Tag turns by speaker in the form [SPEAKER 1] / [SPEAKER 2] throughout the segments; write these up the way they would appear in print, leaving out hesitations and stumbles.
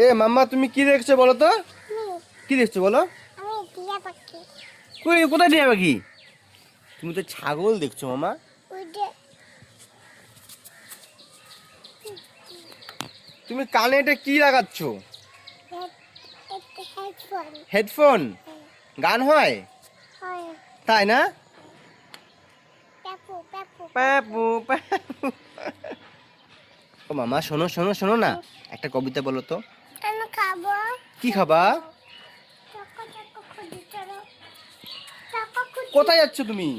[SPEAKER 1] এ মাম্মা, তুমি কি দেখছো বলো তো? কি দেখছো বলো? কই, কোথায় টিয়া পাখি? তুমি তো ছাগল দেখছো মামা। তুমি কানে এটা কি লাগাচ্ছ? হেডফোন? গান হয় তাই না? প্যাপু প্যাপু। ও মামা, শোনো শোনো শোনো না, একটা কবিতা বলো তো। কি খাবা? কোথায় যাচ্ছ তুমি?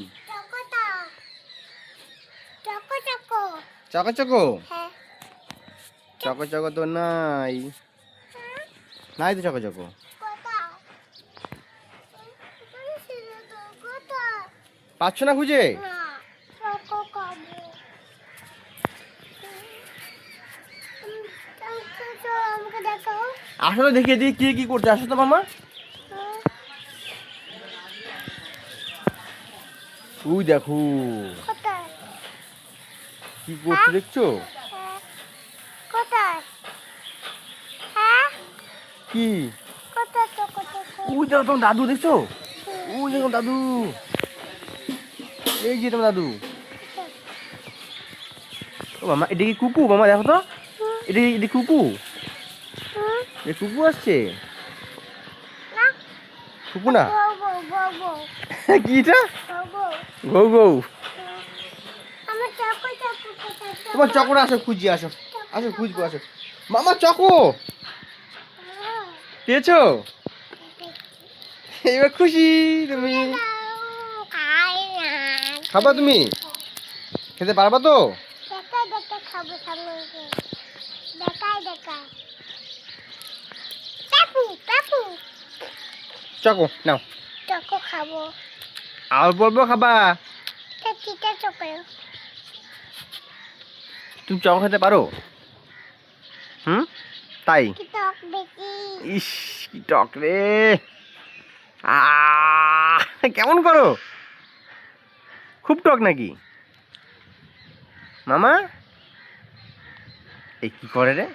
[SPEAKER 1] Choco choco? চকো চকো তো নাই। নাই তো চকো চকো। পাচ্ছ না খুঁজে? আসো তো, দেখিয়ে দিই কি কি করছে। আসো তো মামা। ওই দেখো কি করছে, দেখছো? কি? ওই দেখো তোমার দাদু, দেখছো? ওই দেখো দাদু, এই যে তোমার দাদু। ও মামা, এটা কি কুকু? মামা দেখো তো, এটা কুকু। এ কুকু আসছে। কুকু না, কি এটা? গৌ গৌ। তোমার চকোটা, আসো খুঁজি, আসো আসো খুঁজবো, আসো। মামা চকো পেয়েছো? এবার খুশি তুমি? খাবা তুমি? খেতে পারবা তো? চকো নাও। আর বলবো খাবা? তুমি চকো খেতে পারো? হুম, তাই? ইস, কি টক রে। কেমন করো? খুব টক নাকি মামা? এই কি করে রে?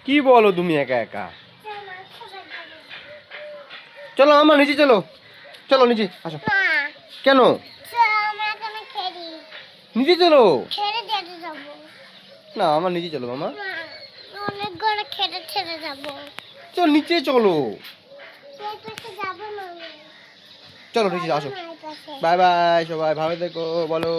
[SPEAKER 1] কি বলো তুমি একা একা? চলো মামা, নিচে চলো। চলো নিচে আসো। কেন? নিচে চলো না, আমার নিচে চলো মামা। চলো নিচে চলো। চলো নিচে আসো। বাই বাই সবাই, ভালো থেকো বলো।